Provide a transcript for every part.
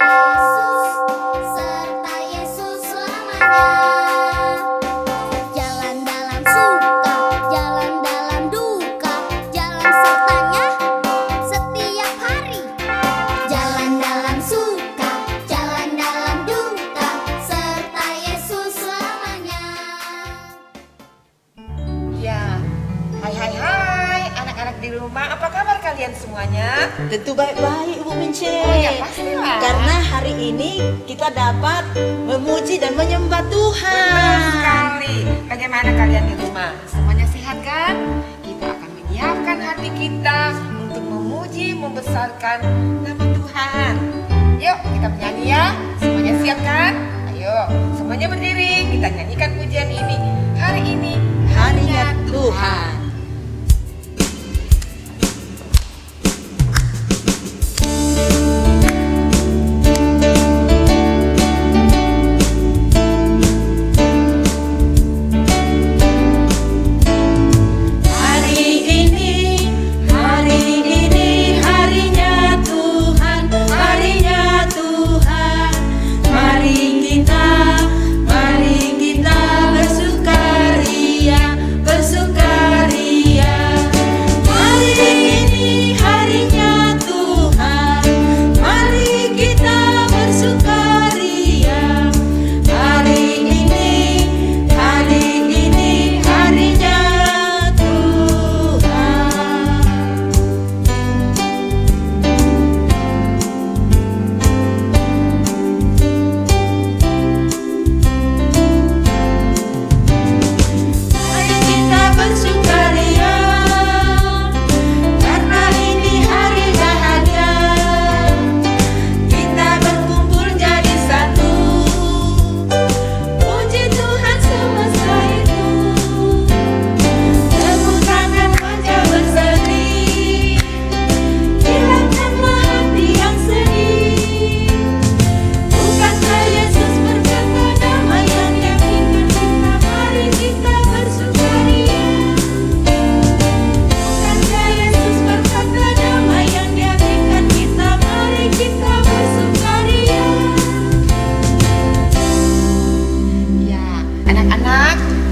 Yesus, serta Yesus selamanya. Jalan dalam suka, jalan dalam duka, jalan sertanya setiap hari. Jalan dalam suka, jalan dalam duka, serta Yesus selamanya. Ya, hai anak-anak di rumah, apa kabar kalian semuanya? Tentu baik-baik Ibu Mince. Oh ya pastilah. Karena hari ini kita dapat memuji dan menyembah Benar Tuhan. sekali. Bagaimana kalian di rumah? Semuanya sehat kan? Kita akan menyiapkan hati kita untuk memuji, membesarkan nama Tuhan. Yuk kita bernyanyi ya. Semuanya siap kan? Ayo, semuanya berdiri. Kita nyanyikan pujian ini. Hari ini Harinya Tuhan.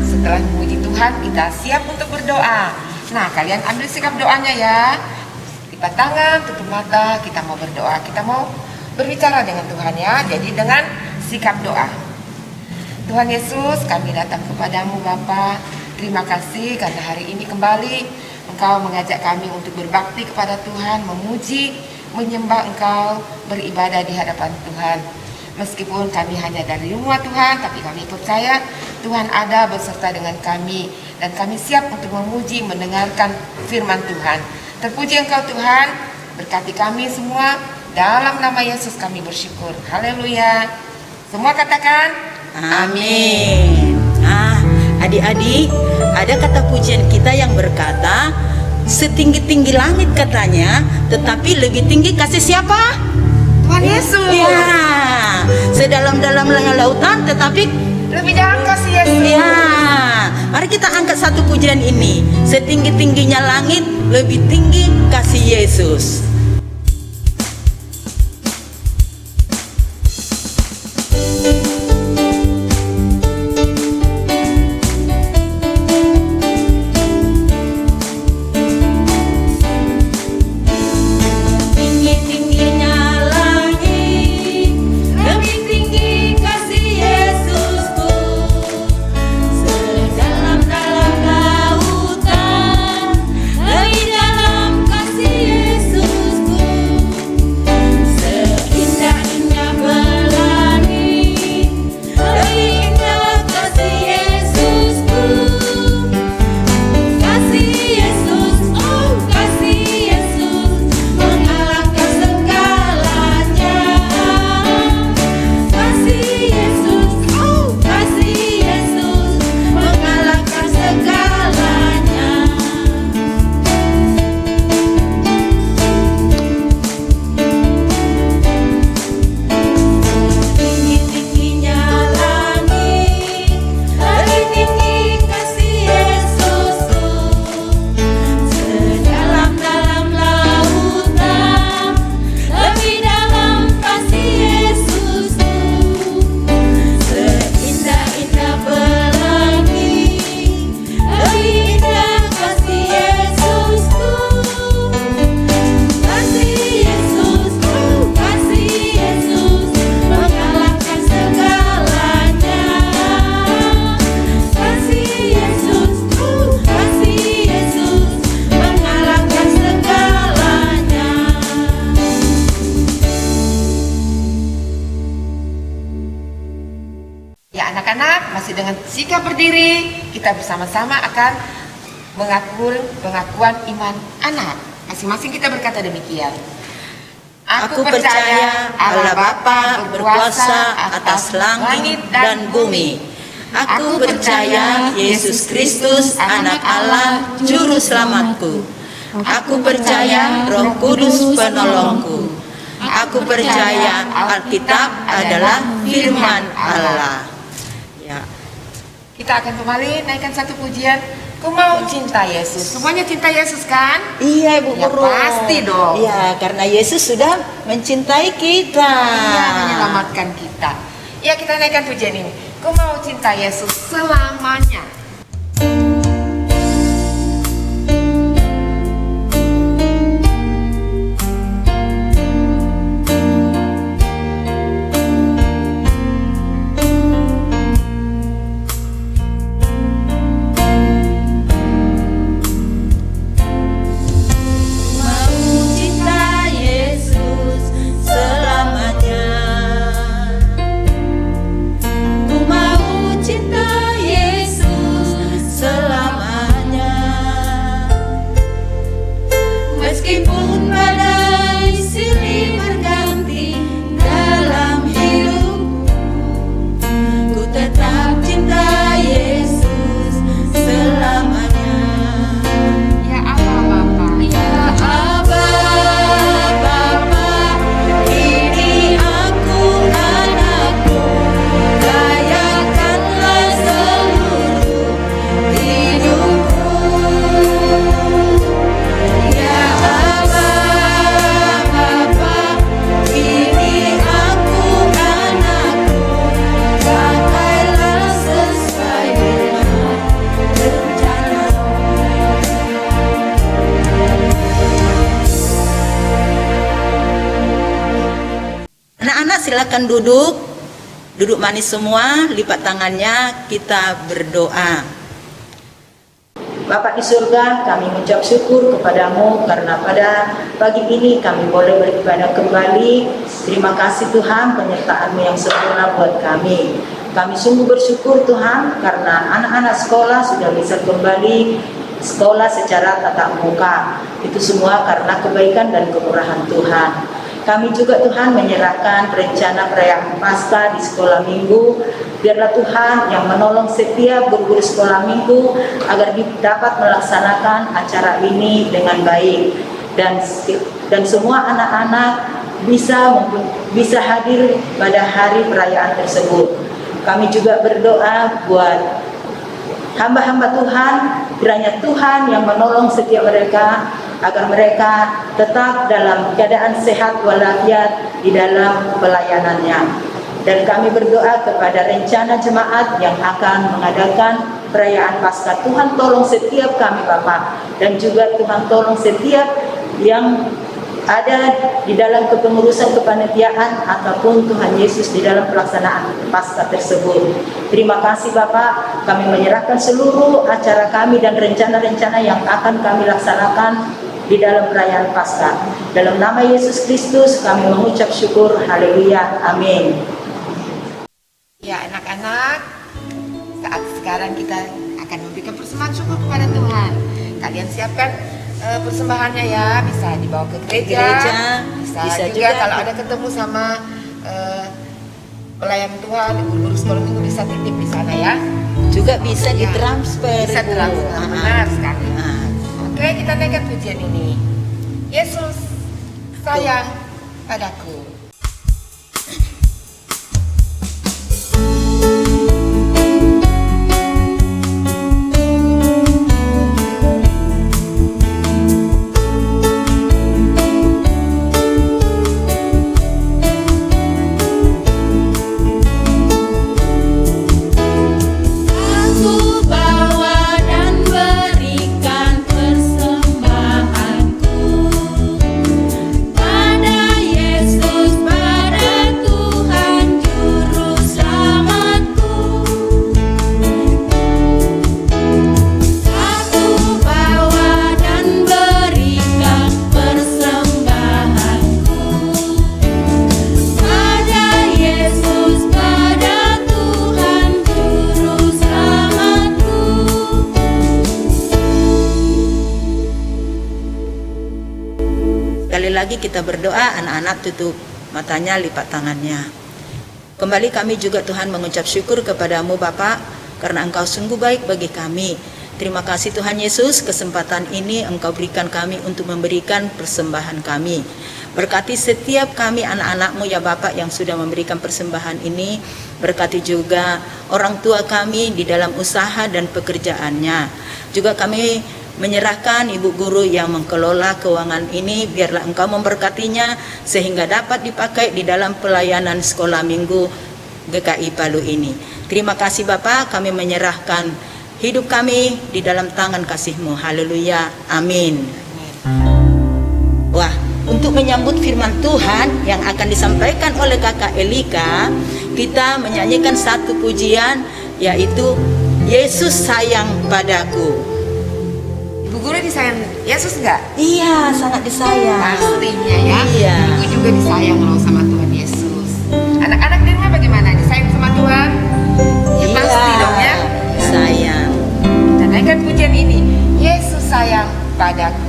Setelah memuji Tuhan, kita siap untuk berdoa. Nah, kalian ambil sikap doanya ya. Lipat tangan, tutup mata, kita mau berdoa. Kita mau berbicara dengan Tuhan ya. Jadi dengan sikap doa. Tuhan Yesus, kami datang kepadamu Bapa. Terima kasih karena hari ini kembali Engkau mengajak kami untuk berbakti kepada Tuhan, memuji, menyembah Engkau, beribadah di hadapan Tuhan. Meskipun kami hanya dari rumah Tuhan, tapi kami percaya Tuhan ada beserta dengan kami. Dan kami siap untuk memuji, mendengarkan firman Tuhan. Terpuji Engkau Tuhan, berkati kami semua. Dalam nama Yesus kami bersyukur. Haleluya. Semua katakan, Amin. Nah, adik-adik, ada kata pujian kita yang berkata, setinggi-tinggi langit katanya, tetapi lebih tinggi kasih siapa? Tuhan Yesus. Ya, sedalam-dalamnya lautan, tetapi Lebih dalam kasih Yesus. ya. Mari kita angkat satu pujian ini. Setinggi-tingginya langit, lebih tinggi kasih Yesus. Yesus masih dengan sikap berdiri, kita bersama-sama akan pengakuan iman anak. Masing-masing kita berkata demikian. Aku percaya Allah Bapa berkuasa atas langit dan bumi. Aku percaya Yesus Kristus anak Allah juru selamatku. Aku percaya Roh Kudus penolongku. Aku percaya Alkitab adalah firman Allah. Ya. Kita akan kembali naikkan satu pujian. Ku mau cinta Yesus. Semuanya cinta Yesus kan? Iya Ibu Ya Guru. pasti dong. Iya, karena Yesus sudah mencintai kita. Iya, menyelamatkan kita. Ya, kita naikkan pujian ini. Ku mau cinta Yesus selamanya. Mau cinta Yesus selamanya. Ku mau cinta Yesus selamanya. Meskipun badai silih berganti dalam hidupku, ku tetap cinta Yesus selamanya. Ya Allah Bapa. Ya Aba, Bapa, ini aku anakmu, layakanlah seluruh hidupku. Ya Aba, Bapa, ini aku anakmu, pakailah sesuai dengan rencanamu. Anak-anak silakan duduk. Duduk manis semua, lipat tangannya, kita berdoa. Bapak di surga, kami mengucap syukur kepadamu karena pada pagi ini kami boleh beribadah kembali. Terima kasih Tuhan penyertaan-Mu yang sempurna buat kami. Kami sungguh bersyukur Tuhan karena anak-anak sekolah sudah bisa kembali sekolah secara tatap muka. Itu semua karena kebaikan dan kemurahan Tuhan. Kami juga Tuhan menyerahkan rencana perayaan Paskah di sekolah minggu. Biarlah Tuhan yang menolong setiap guru-guru sekolah minggu agar dapat melaksanakan acara ini dengan baik. Dan semua anak-anak bisa hadir pada hari perayaan tersebut. Kami juga berdoa buat hamba-hamba Tuhan, kiranya Tuhan yang menolong setiap mereka agar mereka tetap dalam keadaan sehat walafiat di dalam pelayanannya. Dan kami berdoa kepada rencana jemaat yang akan mengadakan perayaan Paskah. Tuhan tolong setiap kami Bapak, dan juga Tuhan tolong setiap yang ada di dalam kepengurusan kepanitiaan ataupun Tuhan Yesus di dalam pelaksanaan Paskah tersebut. Terima kasih Bapak, kami menyerahkan seluruh acara kami dan rencana-rencana yang akan kami laksanakan di dalam perayaan Paskah. Dalam nama Yesus Kristus kami mengucap syukur. Haleluya. Amin. Ya anak-anak, saat sekarang kita akan memberikan persembahan syukur kepada Tuhan. Kalian siapkan persembahannya ya, bisa dibawa ke gereja, bisa juga kalau ada ketemu sama pelayan Tuhan, guru-guru sekolah minggu bisa titip di sana ya. Juga bisa Ya, ditransfer. bisa Bu. transfer, benar sekali. Nah, Oke, kita naikkan pujian ini. Yesus sayang padaku. Aku bawa dan berikan persembahanku pada Yesus Sekali lagi kita berdoa, anak-anak tutup matanya, lipat tangannya. Kembali kami juga Tuhan mengucap syukur kepadamu Bapa, karena Engkau sungguh baik bagi kami. Terima kasih Tuhan Yesus, kesempatan ini Engkau berikan kami untuk memberikan persembahan kami. Berkati setiap kami anak-anak-Mu ya Bapak yang sudah memberikan persembahan ini. Berkati juga orang tua kami di dalam usaha dan pekerjaannya. Juga kami menyerahkan ibu guru yang mengelola keuangan ini, biarlah Engkau memberkatinya sehingga dapat dipakai di dalam pelayanan sekolah minggu GKI Palu ini. Terima kasih Bapak, kami menyerahkan hidup kami di dalam tangan kasih-Mu. Haleluya, amin. Wah, untuk menyambut firman Tuhan yang akan disampaikan oleh Kakak Elika, kita menyanyikan satu pujian, yaitu Yesus sayang padaku. Ibu guru disayang Yesus enggak? Iya, sangat disayang. Pastinya ya. Iya. Ibu juga disayang loh sama Tuhan Yesus. Anak-anak di rumah bagaimana? Disayang sama Tuhan? Ya Iya, pasti dong ya. sayang. Kita naikkan pujian ini. Yesus sayang padaku.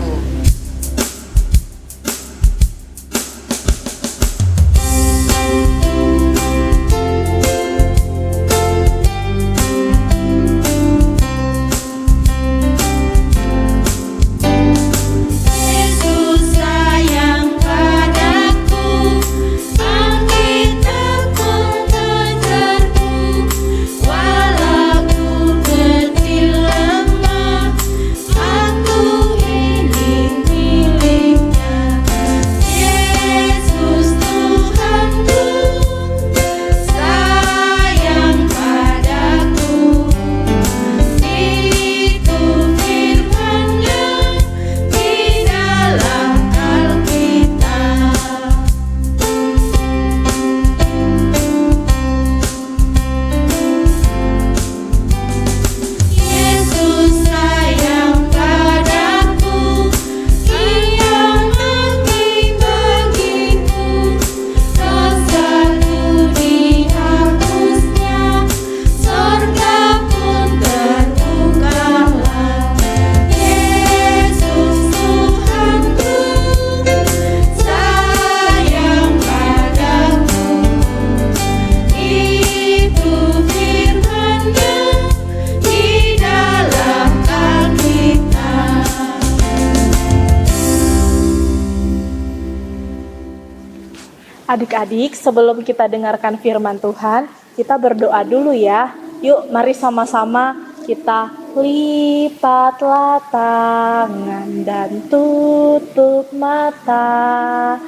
Adik-adik, sebelum kita dengarkan firman Tuhan, kita berdoa dulu ya. Yuk, mari sama-sama kita lipatlah tangan dan tutup mata.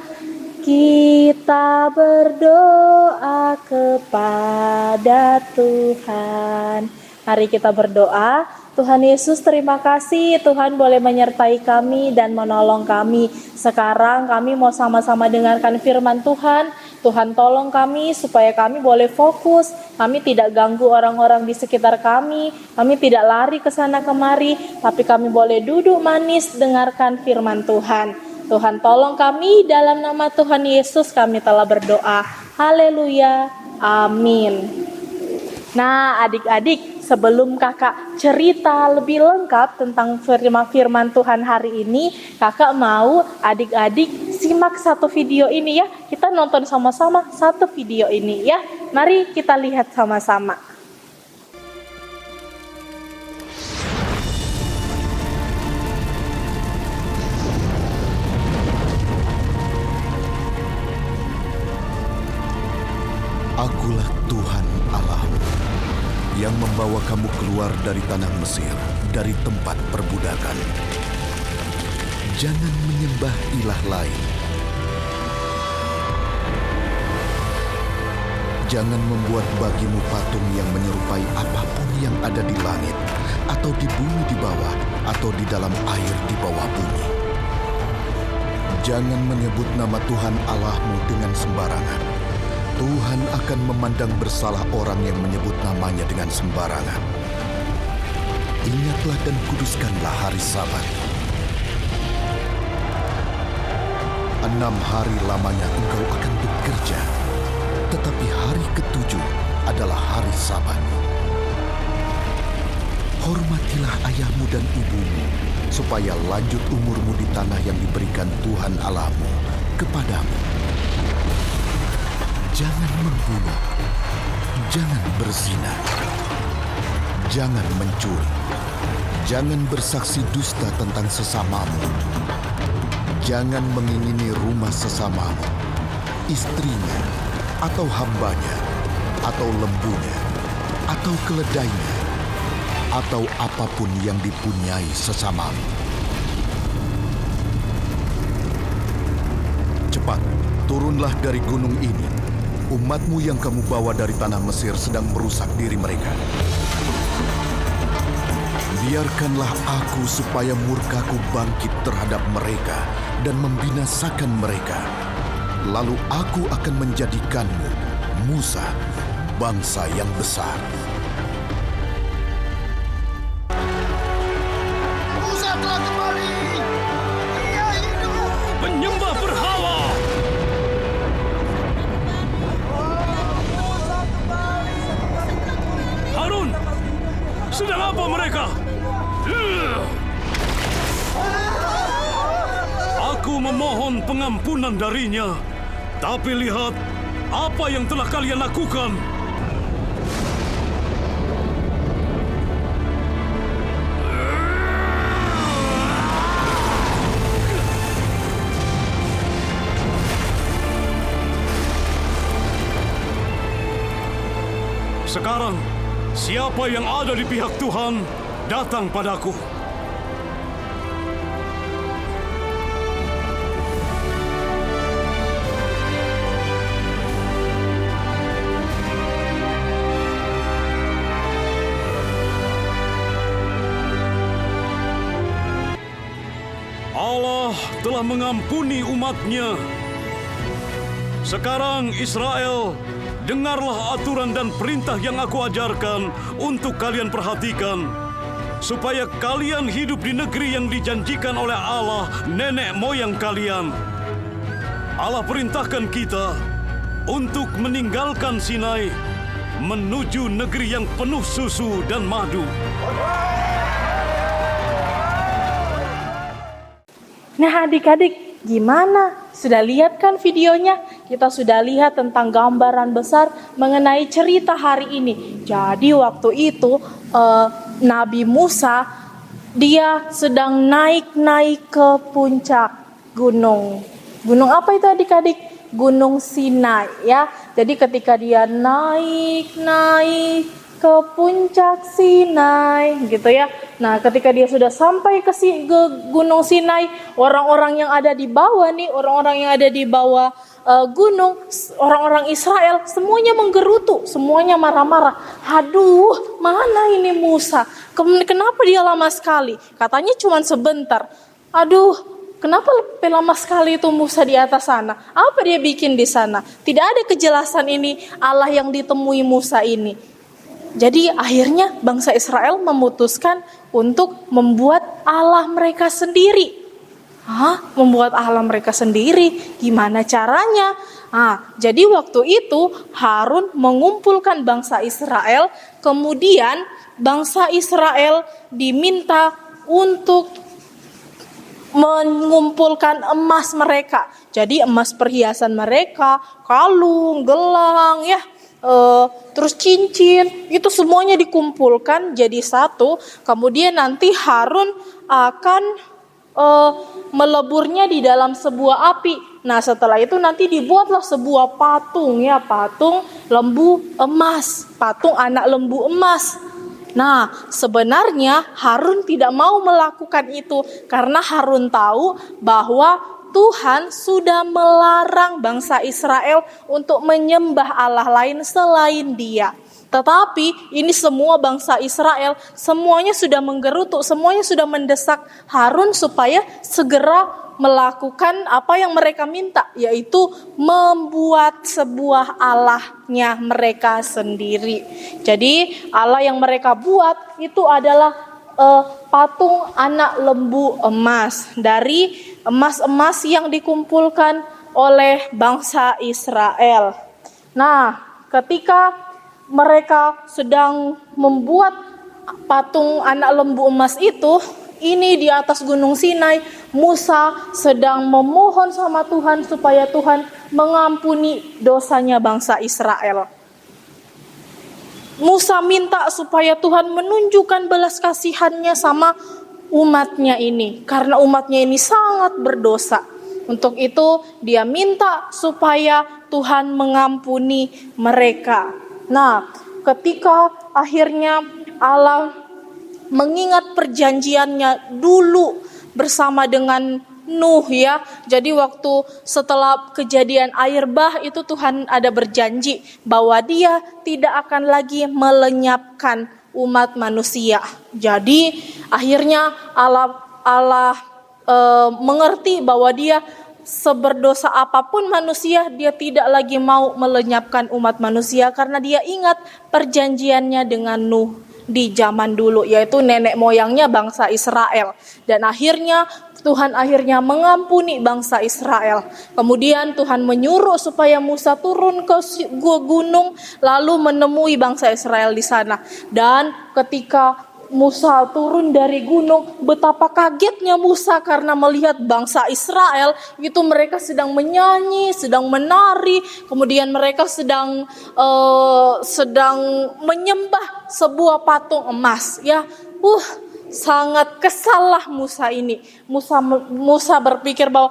Kita berdoa kepada Tuhan. Mari kita berdoa. Tuhan Yesus, terima kasih Tuhan boleh menyertai kami dan menolong kami. Sekarang kami mau sama-sama dengarkan firman Tuhan. Tuhan tolong kami supaya kami boleh fokus. Kami tidak ganggu orang-orang di sekitar kami. Kami tidak lari ke sana kemari. Tapi kami boleh duduk manis dengarkan firman Tuhan. Tuhan tolong kami, dalam nama Tuhan Yesus kami telah berdoa. Haleluya, amin. Nah adik-adik, sebelum kakak cerita lebih lengkap tentang firman Tuhan hari ini, kakak mau adik-adik simak satu video ini ya. Kita nonton sama-sama satu video ini ya. Mari kita lihat sama-sama. Akulah Tuhan Allahmu yang membawa kamu keluar dari tanah Mesir, dari tempat perbudakan. Jangan menyembah ilah lain. Jangan membuat bagimu patung yang menyerupai apapun yang ada di langit, atau di bumi di bawah, atau di dalam air di bawah bumi. Jangan menyebut nama Tuhan Allahmu dengan sembarangan. Tuhan akan memandang bersalah orang yang menyebut namanya dengan sembarangan. Ingatlah dan kuduskanlah hari Sabat. 6 hari lamanya engkau akan bekerja, tetapi hari ke-7 adalah hari Sabat. Hormatilah ayahmu dan ibumu, supaya lanjut umurmu di tanah yang diberikan Tuhan Allahmu kepadamu. Jangan membunuh, jangan berzina, jangan mencuri, jangan bersaksi dusta tentang sesamamu, jangan mengingini rumah sesamamu, istrinya, atau hambanya, atau lembunya, atau keledainya, atau apapun yang dipunyai sesamamu. Cepat, turunlah dari gunung ini. Umatmu yang kamu bawa dari tanah Mesir sedang merusak diri mereka. Biarkanlah aku supaya murkaku bangkit terhadap mereka dan membinasakan mereka. Lalu aku akan menjadikanmu, Musa, bangsa yang besar. Musa telah kembali. Ia hidup. Penyembah berhala. Harun, sedang apa mereka? Aku memohon pengampunan darinya. Tapi lihat apa yang telah kalian lakukan. Sekarang, siapa yang ada di pihak Tuhan, datang padaku. Allah telah mengampuni umatnya. Sekarang Israel, dengarlah aturan dan perintah yang aku ajarkan untuk kalian perhatikan, supaya kalian hidup di negeri yang dijanjikan oleh Allah nenek moyang kalian. Allah perintahkan kita untuk meninggalkan Sinai, menuju negeri yang penuh susu dan madu. Nah adik-adik, gimana? Sudah lihat kan videonya? Kita sudah lihat tentang gambaran besar mengenai cerita hari ini. Jadi waktu itu Nabi Musa, dia sedang naik-naik ke puncak gunung. Gunung apa itu adik-adik? Gunung Sinai ya. Jadi ketika dia naik ke puncak Sinai gitu ya. Nah, ketika dia sudah sampai ke Gunung Sinai, orang-orang yang ada di bawah nih, orang-orang yang ada di bawah gunung, orang-orang Israel semuanya menggerutu, semuanya marah-marah. Aduh, mana ini Musa? Kenapa dia lama sekali? Katanya cuma sebentar. Aduh, kenapa lama sekali itu Musa di atas sana? Apa dia bikin di sana? Tidak ada kejelasan ini Allah yang ditemui Musa ini. Jadi akhirnya bangsa Israel memutuskan untuk membuat Allah mereka sendiri. Membuat Allah mereka sendiri. Gimana caranya? Jadi waktu itu Harun mengumpulkan bangsa Israel. Kemudian bangsa Israel diminta untuk mengumpulkan emas mereka. Jadi emas perhiasan mereka, kalung, gelang, ya. Terus cincin, itu semuanya dikumpulkan jadi satu. Kemudian nanti Harun akan meleburnya di dalam sebuah api. Nah setelah itu nanti dibuatlah sebuah patung ya, patung lembu emas, patung anak lembu emas. Nah sebenarnya Harun tidak mau melakukan itu karena Harun tahu bahwa Tuhan sudah melarang bangsa Israel untuk menyembah Allah lain selain Dia. Tetapi ini semua bangsa Israel, semuanya sudah menggerutu, semuanya sudah mendesak Harun supaya segera melakukan apa yang mereka minta, yaitu membuat sebuah Allahnya mereka sendiri. Jadi Allah yang mereka buat itu adalah patung anak lembu emas dari emas-emas yang dikumpulkan oleh bangsa Israel. Nah, ketika mereka sedang membuat patung anak lembu emas itu, ini di atas Gunung Sinai, Musa sedang memohon sama Tuhan supaya Tuhan mengampuni dosanya bangsa Israel. Musa minta supaya Tuhan menunjukkan belas kasihannya sama umatnya ini, karena umatnya ini sangat berdosa. Untuk itu dia minta supaya Tuhan mengampuni mereka. Nah, ketika akhirnya Allah mengingat perjanjiannya dulu bersama dengan Nuh ya. Jadi waktu setelah kejadian air bah itu Tuhan ada berjanji bahwa dia tidak akan lagi melenyapkan umat manusia. Jadi akhirnya Allah mengerti bahwa dia seberdosa apapun manusia, dia tidak lagi mau melenyapkan umat manusia karena dia ingat perjanjiannya dengan Nuh di zaman dulu, yaitu nenek moyangnya bangsa Israel. Dan akhirnya Tuhan mengampuni bangsa Israel. Kemudian Tuhan menyuruh supaya Musa turun ke gunung lalu menemui bangsa Israel di sana. Dan ketika Musa turun dari gunung, betapa kagetnya Musa karena melihat bangsa Israel itu mereka sedang menyanyi, sedang menari, kemudian mereka sedang menyembah sebuah patung emas ya. Sangat kesallah Musa ini. Musa berpikir bahwa,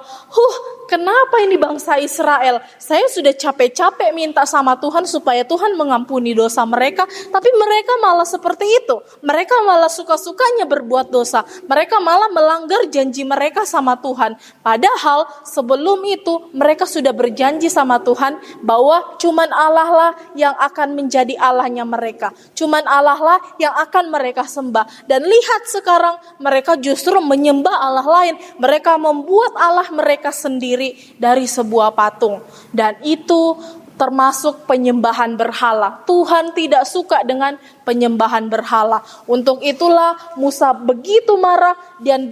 kenapa ini bangsa Israel? Saya sudah capek-capek minta sama Tuhan supaya Tuhan mengampuni dosa mereka, tapi mereka malah seperti itu. Mereka malah suka-sukanya berbuat dosa. Mereka malah melanggar janji mereka sama Tuhan. Padahal sebelum itu mereka sudah berjanji sama Tuhan bahwa cuman Allah lah yang akan menjadi Allahnya mereka. Cuman Allah lah yang akan mereka sembah. Dan lihat sekarang mereka justru menyembah Allah lain. Mereka membuat Allah mereka sendiri dari sebuah patung. Dan itu termasuk penyembahan berhala. Tuhan tidak suka dengan penyembahan berhala. Untuk itulah Musa begitu marah dan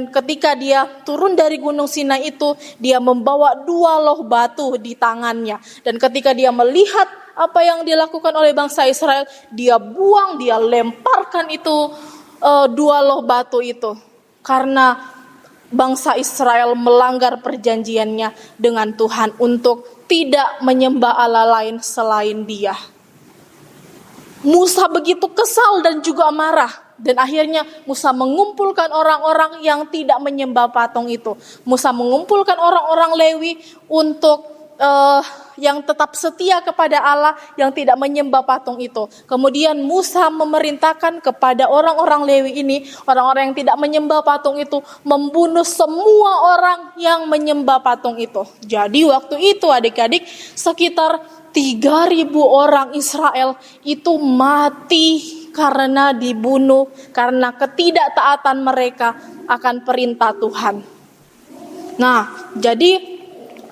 ketika dia turun dari Gunung Sinai itu, dia membawa 2 loh batu di tangannya. Dan ketika dia melihat apa yang dilakukan oleh bangsa Israel, dia lemparkan itu 2 loh batu itu. Karena bangsa Israel melanggar perjanjiannya dengan Tuhan untuk tidak menyembah Allah lain selain Dia. Musa begitu kesal dan juga marah. Dan akhirnya Musa mengumpulkan orang-orang yang tidak menyembah patung itu. Musa mengumpulkan orang-orang Lewi untuk yang tetap setia kepada Allah, yang tidak menyembah patung itu. Kemudian Musa memerintahkan kepada orang-orang Lewi ini, orang-orang yang tidak menyembah patung itu, membunuh semua orang yang menyembah patung itu. Jadi waktu itu adik-adik sekitar 3.000 orang Israel itu mati karena dibunuh, karena ketidaktaatan mereka akan perintah Tuhan. Nah, jadi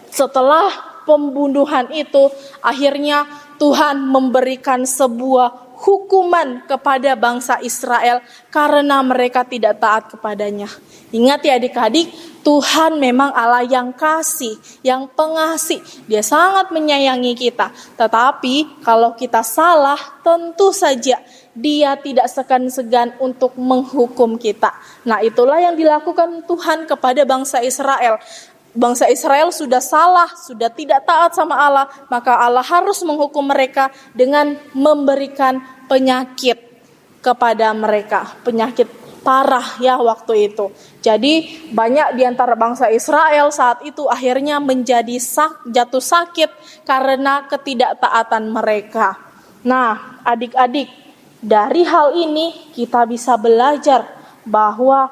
setelah pembunuhan itu, akhirnya Tuhan memberikan sebuah hukuman kepada bangsa Israel karena mereka tidak taat kepadanya. Ingat ya adik-adik, Tuhan memang Allah yang kasih, yang pengasih. Dia sangat menyayangi kita. Tetapi kalau kita salah, tentu saja Dia tidak segan-segan untuk menghukum kita. Nah, itulah yang dilakukan Tuhan kepada bangsa Israel. Bangsa Israel sudah salah, sudah tidak taat sama Allah, maka Allah harus menghukum mereka dengan memberikan penyakit kepada mereka. Penyakit parah ya waktu itu. Jadi banyak di antara bangsa Israel saat itu akhirnya menjadi jatuh sakit karena ketidaktaatan mereka. Nah, adik-adik, dari hal ini kita bisa belajar bahwa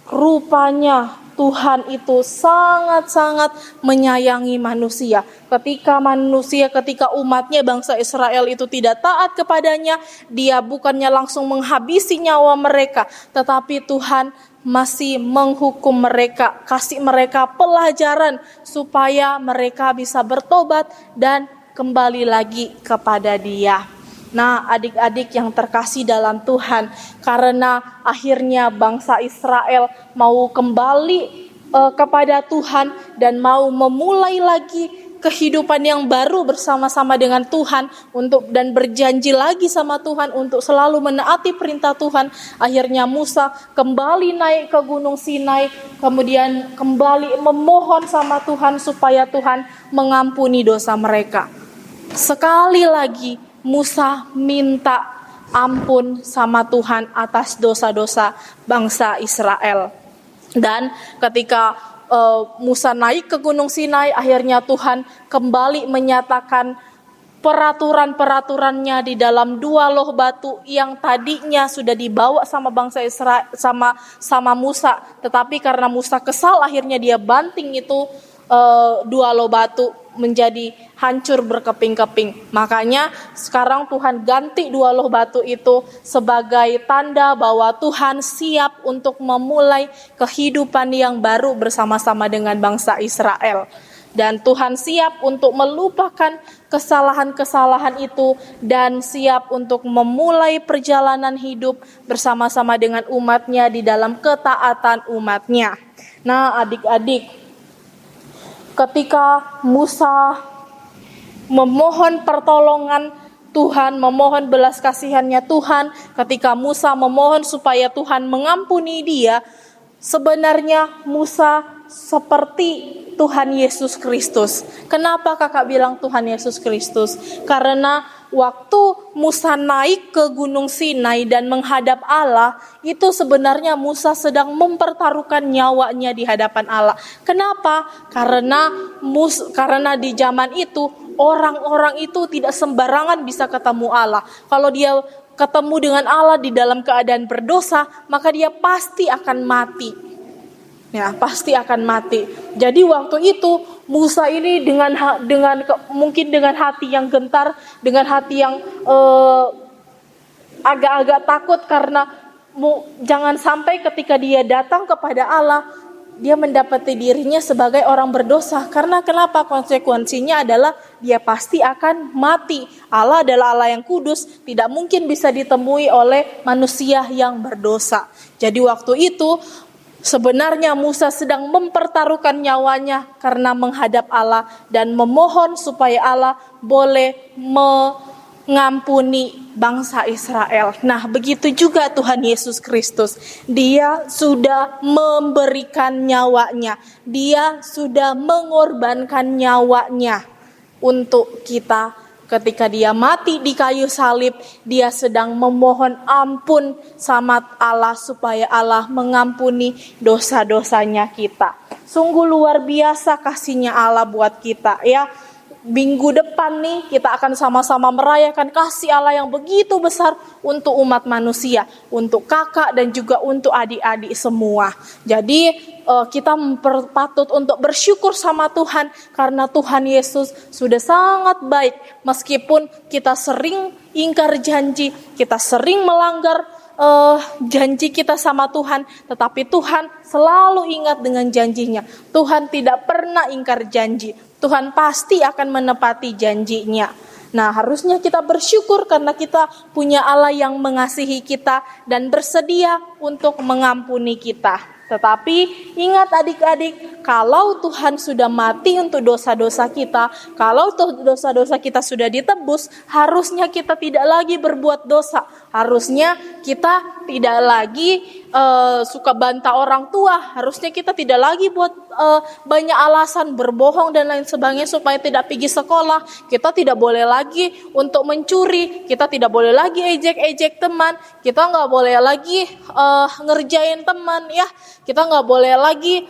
rupanya Tuhan itu sangat-sangat menyayangi manusia. Ketika umatnya bangsa Israel itu tidak taat kepadanya, Dia bukannya langsung menghabisi nyawa mereka, tetapi Tuhan masih menghukum mereka, kasih mereka pelajaran supaya mereka bisa bertobat dan kembali lagi kepada Dia. Nah, adik-adik yang terkasih dalam Tuhan, karena akhirnya bangsa Israel mau kembali kepada Tuhan dan mau memulai lagi kehidupan yang baru bersama-sama dengan Tuhan dan berjanji lagi sama Tuhan untuk selalu menaati perintah Tuhan. Akhirnya Musa kembali naik ke Gunung Sinai, kemudian kembali memohon sama Tuhan supaya Tuhan mengampuni dosa mereka. Sekali lagi Musa minta ampun sama Tuhan atas dosa-dosa bangsa Israel. Dan ketika Musa naik ke Gunung Sinai, akhirnya Tuhan kembali menyatakan peraturan-peraturannya di dalam 2 loh batu yang tadinya sudah dibawa sama bangsa Israel sama Musa, tetapi karena Musa kesal akhirnya dia banting itu 2 loh batu menjadi hancur berkeping-keping. Makanya sekarang Tuhan ganti 2 loh batu itu sebagai tanda bahwa Tuhan siap untuk memulai kehidupan yang baru bersama-sama dengan bangsa Israel. Dan Tuhan siap untuk melupakan kesalahan-kesalahan itu dan siap untuk memulai perjalanan hidup bersama-sama dengan umatnya di dalam ketaatan umatnya. Nah, adik-adik, ketika Musa memohon pertolongan Tuhan, memohon belas kasihannya Tuhan, ketika Musa memohon supaya Tuhan mengampuni dia, sebenarnya Musa seperti Tuhan Yesus Kristus. Kenapa kakak bilang Tuhan Yesus Kristus? Karena waktu Musa naik ke Gunung Sinai dan menghadap Allah, itu sebenarnya Musa sedang mempertaruhkan nyawanya di hadapan Allah. Kenapa? Karena di zaman itu orang-orang itu tidak sembarangan bisa ketemu Allah. Kalau dia ketemu dengan Allah di dalam keadaan berdosa, maka dia pasti akan mati. Ya, pasti akan mati. Jadi waktu itu Musa ini mungkin dengan hati yang gentar, dengan hati yang agak-agak takut karena jangan sampai ketika dia datang kepada Allah, dia mendapati dirinya sebagai orang berdosa. Karena kenapa? Konsekuensinya adalah dia pasti akan mati. Allah adalah Allah yang kudus, tidak mungkin bisa ditemui oleh manusia yang berdosa. Jadi waktu itu sebenarnya Musa sedang mempertaruhkan nyawanya karena menghadap Allah dan memohon supaya Allah boleh mengampuni bangsa Israel. Nah, begitu juga Tuhan Yesus Kristus. Dia sudah memberikan nyawanya. Dia sudah mengorbankan nyawanya untuk kita. Ketika dia mati di kayu salib, dia sedang memohon ampun sama Allah supaya Allah mengampuni dosa-dosanya kita. Sungguh luar biasa kasihnya Allah buat kita ya. Minggu depan nih kita akan sama-sama merayakan kasih Allah yang begitu besar untuk umat manusia, untuk kakak dan juga untuk adik-adik semua. Jadi kita patut untuk bersyukur sama Tuhan karena Tuhan Yesus sudah sangat baik. Meskipun kita sering ingkar janji, kita sering melanggar janji kita sama Tuhan, tetapi Tuhan selalu ingat dengan janjinya. Tuhan tidak pernah ingkar janji. Tuhan pasti akan menepati janjinya. Nah, harusnya kita bersyukur karena kita punya Allah yang mengasihi kita dan bersedia untuk mengampuni kita. Tetapi ingat adik-adik, kalau Tuhan sudah mati untuk dosa-dosa kita, kalau dosa-dosa kita sudah ditebus, harusnya kita tidak lagi berbuat dosa. Harusnya kita tidak lagi suka bantah orang tua. Harusnya kita tidak lagi buat banyak alasan berbohong dan lain sebagainya supaya tidak pergi sekolah. Kita tidak boleh lagi untuk mencuri. Kita tidak boleh lagi ejek-ejek teman. Kita nggak boleh lagi ngerjain teman ya. Kita nggak boleh lagi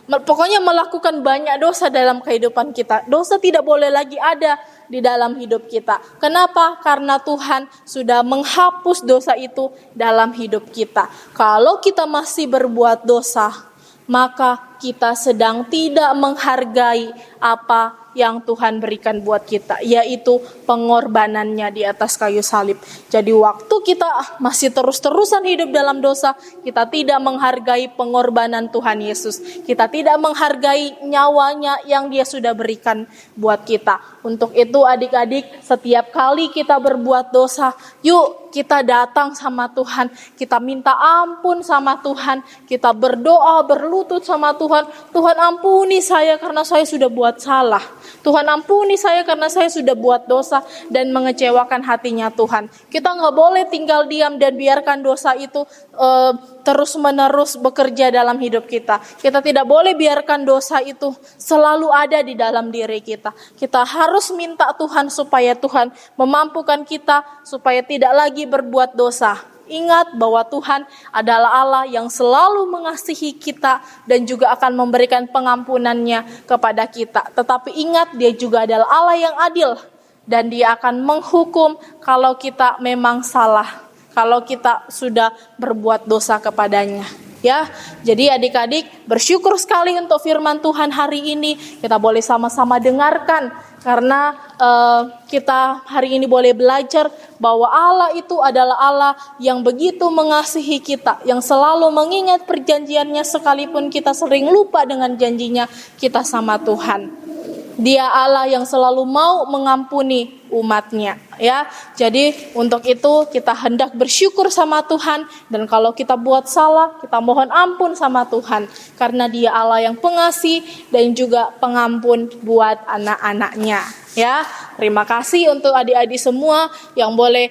pokoknya melakukan banyak dosa dalam kehidupan kita. Dosa tidak boleh lagi ada di dalam hidup kita. Kenapa? Karena Tuhan sudah menghapus dosa itu dalam hidup kita. Kalau kita masih berbuat dosa, maka kita sedang tidak menghargai apa yang Tuhan berikan buat kita, yaitu pengorbanannya di atas kayu salib. Jadi waktu kita masih terus-terusan hidup dalam dosa, kita tidak menghargai pengorbanan Tuhan Yesus. Kita tidak menghargai nyawanya yang Dia sudah berikan buat kita. Untuk itu adik-adik, setiap kali kita berbuat dosa, yuk kita datang sama Tuhan, kita minta ampun sama Tuhan, kita berdoa, berlutut sama Tuhan. Tuhan ampuni saya karena saya sudah buat salah. Tuhan ampuni saya karena saya sudah buat dosa dan mengecewakan hatinya Tuhan. Kita nggak boleh tinggal diam dan biarkan dosa itu terus menerus bekerja dalam hidup kita. Kita tidak boleh biarkan dosa itu selalu ada di dalam diri kita. Kita harus minta Tuhan supaya Tuhan memampukan kita supaya tidak lagi berbuat dosa. Ingat bahwa Tuhan adalah Allah yang selalu mengasihi kita dan juga akan memberikan pengampunannya kepada kita. Tetapi ingat, Dia juga adalah Allah yang adil dan Dia akan menghukum kalau kita memang salah, kalau kita sudah berbuat dosa kepadanya. Ya, jadi adik-adik bersyukur sekali untuk firman Tuhan hari ini. Kita boleh sama-sama dengarkan karena kita hari ini boleh belajar bahwa Allah itu adalah Allah yang begitu mengasihi kita, yang selalu mengingat perjanjiannya sekalipun kita sering lupa dengan janjinya kita sama Tuhan. Dia Allah yang selalu mau mengampuni umatnya, ya. Jadi untuk itu kita hendak bersyukur sama Tuhan, dan kalau kita buat salah, kita mohon ampun sama Tuhan, karena Dia Allah yang pengasih dan juga pengampun buat anak-anaknya, ya. Terima kasih untuk adik-adik semua yang boleh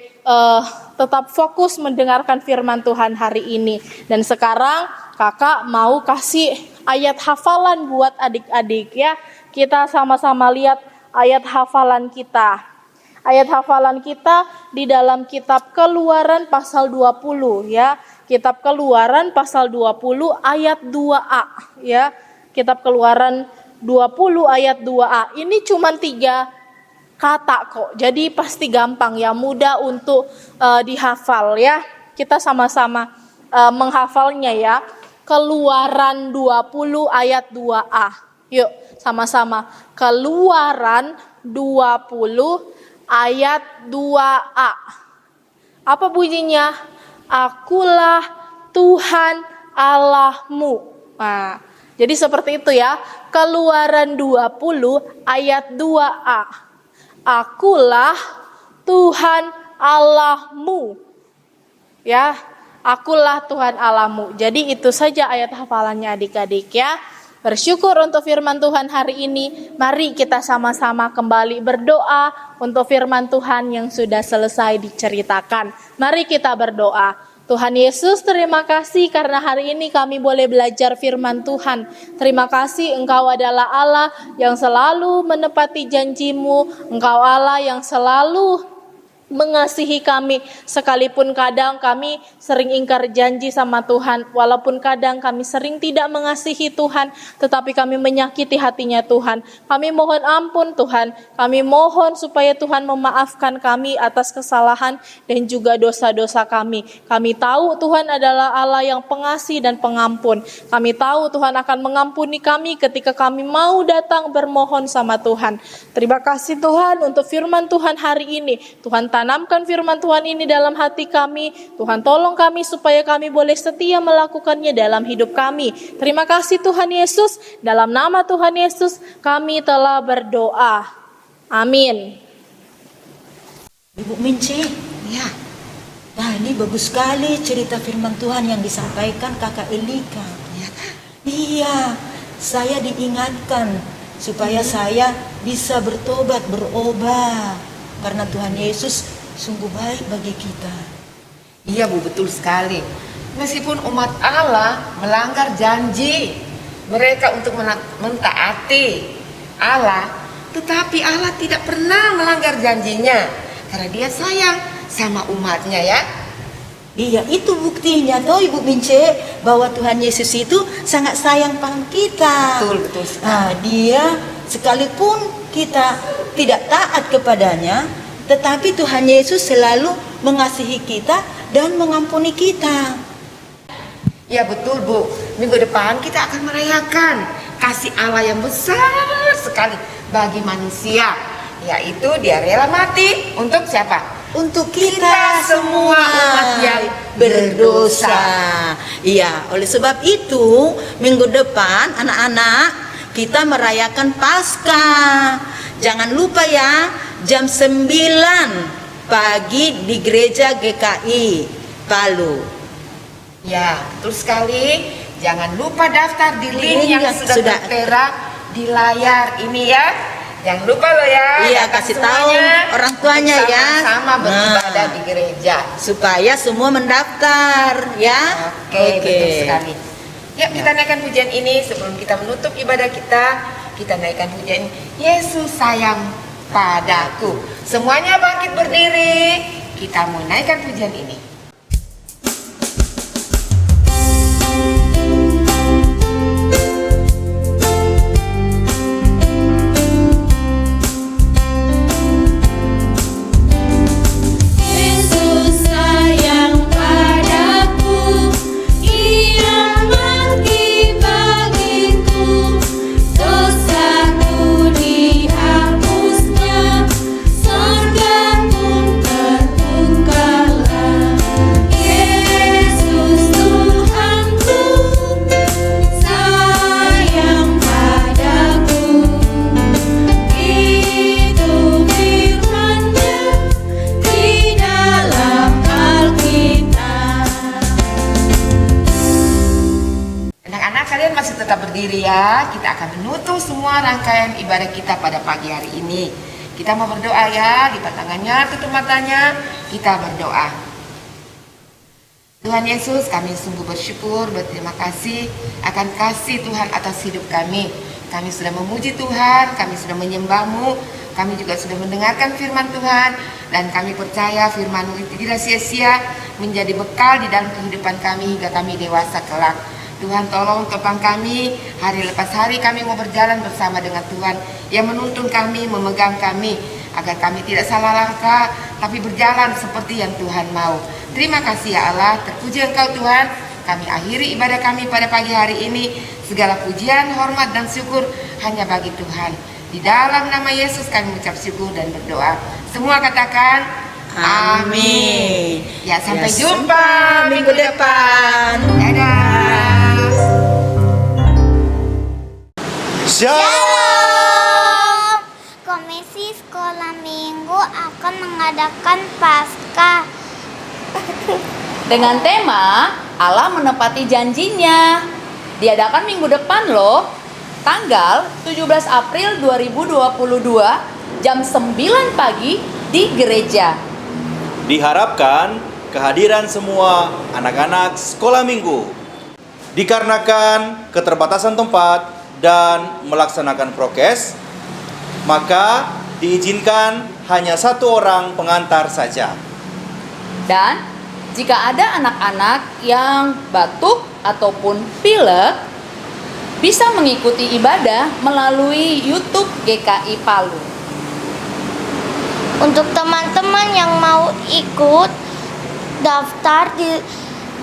tetap fokus mendengarkan firman Tuhan hari ini. Dan sekarang kakak mau kasih ayat hafalan buat adik-adik, ya. Kita sama-sama lihat ayat hafalan kita. Ayat hafalan kita di dalam kitab Keluaran pasal 20, ya. Kitab Keluaran pasal 20 ayat 2a, ya. Kitab Keluaran 20 ayat 2a. Ini cuma 3 kata kok. Jadi pasti gampang, ya, mudah untuk dihafal, ya. Kita sama-sama menghafalnya, ya. Keluaran 20 ayat 2a. Yuk, sama-sama. Keluaran 20 ayat 2a. Apa bunyinya? Akulah Tuhan Allahmu. Nah, jadi seperti itu, ya. Keluaran 20 ayat 2a. Akulah Tuhan Allahmu. Ya, akulah Tuhan Allahmu. Jadi itu saja ayat hafalannya adik-adik, ya. Bersyukur untuk firman Tuhan hari ini. Mari kita sama-sama kembali berdoa untuk firman Tuhan yang sudah selesai diceritakan. Mari kita berdoa. Tuhan Yesus, terima kasih karena hari ini kami boleh belajar firman Tuhan. Terima kasih Engkau adalah Allah yang selalu menepati janji-Mu. Engkau Allah yang selalu mengasihi kami, sekalipun kadang kami sering ingkar janji sama Tuhan, walaupun kadang kami sering tidak mengasihi Tuhan, tetapi kami menyakiti hatinya Tuhan. Kami mohon ampun Tuhan, kami mohon supaya Tuhan memaafkan kami atas kesalahan dan juga dosa-dosa kami. Kami tahu Tuhan adalah Allah yang pengasih dan pengampun. Kami tahu Tuhan akan mengampuni kami ketika kami mau datang bermohon sama Tuhan. Terima kasih Tuhan untuk firman Tuhan hari ini. Tuhan tanamkan firman Tuhan ini dalam hati kami. Tuhan tolong kami supaya kami boleh setia melakukannya dalam hidup kami. Terima kasih Tuhan Yesus. Dalam nama Tuhan Yesus kami telah berdoa. Amin. Ibu Minci, Ya, nah ini bagus sekali cerita firman Tuhan yang disampaikan Kakak Elika. ya Kak. Iya, saya diingatkan supaya saya bisa bertobat, berubah. Karena Tuhan Yesus sungguh baik bagi kita. Iya Bu, betul sekali. Meskipun umat Allah melanggar janji mereka untuk mentaati Allah, tetapi Allah tidak pernah melanggar janjinya karena Dia sayang sama umatnya, ya. Iya, itu buktinya toh Ibu Mince, bahwa Tuhan Yesus itu sangat sayang pada kita. Betul sekali. Nah, Dia sekalipun kita tidak taat kepadanya, tetapi Tuhan Yesus selalu mengasihi kita dan mengampuni kita. Ya betul Bu, minggu depan kita akan merayakan kasih Allah yang besar sekali bagi manusia, yaitu Dia rela mati untuk siapa? Untuk kita semua umat yang berdosa. Iya, oleh sebab itu minggu depan anak-anak kita merayakan Paskah. Jangan lupa ya, jam 9 pagi di gereja GKI Palu. Ya, betul sekali. Jangan lupa daftar di link yang sudah tertera di layar ini ya. Jangan lupa loh ya. Iya, kasih tahu orang tuanya ya. Sama beribadah di gereja. Supaya semua mendaftar ya. Oke, betul sekali. Yuk kita naikkan pujian ini sebelum kita menutup ibadah kita. Kita naikkan pujian Yesus sayang padaku. Semuanya bangkit berdiri. Kita mau naikkan pujian ini. Yesus sayang padaku, Ia mati bagiku, dosaku dihapusnya, surga pun terbungkalah. Yesus Tuhanku sayang padaku, itu firman-Nya di dalam Alkitab. Anak-anak kalian masih tetap berdiri ya. Kita akan menutup semua rangkaian ibadah kita pada pagi hari ini. Kita mau berdoa ya. Lipat tangannya, tutup matanya. Kita berdoa. Tuhan Yesus, kami sungguh bersyukur, berterima kasih akan kasih Tuhan atas hidup kami. Kami sudah memuji Tuhan, kami sudah menyembah-Mu, kami juga sudah mendengarkan firman Tuhan, dan kami percaya firman-Mu itu tidak sia-sia menjadi bekal di dalam kehidupan kami hingga kami dewasa kelak. Tuhan tolong topang kami, hari lepas hari kami mau berjalan bersama dengan Tuhan yang menuntun kami, memegang kami, agar kami tidak salah langkah, tapi berjalan seperti yang Tuhan mau. Terima kasih ya Allah, terpuji Engkau Tuhan. Kami akhiri ibadah kami pada pagi hari ini. Segala pujian, hormat, dan syukur hanya bagi Tuhan. Di dalam nama Yesus kami mengucap syukur dan berdoa. Semua katakan amin. Ya, sampai jumpa minggu depan. Dadah. Shalom. Komisi Sekolah Minggu akan mengadakan Paskah dengan tema Allah menepati janjinya. Diadakan minggu depan loh, tanggal 17 April 2022 jam 9 pagi di gereja. Diharapkan kehadiran semua anak-anak sekolah minggu. Dikarenakan keterbatasan tempat dan melaksanakan prokes, maka diizinkan hanya satu orang pengantar saja. Dan jika ada anak-anak yang batuk ataupun pilek, bisa mengikuti ibadah melalui YouTube GKI Palu. Untuk teman-teman yang mau ikut, daftar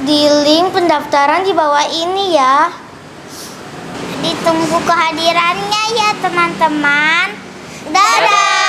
di link pendaftaran di bawah ini ya. Ditunggu kehadirannya ya teman-teman. Dadah.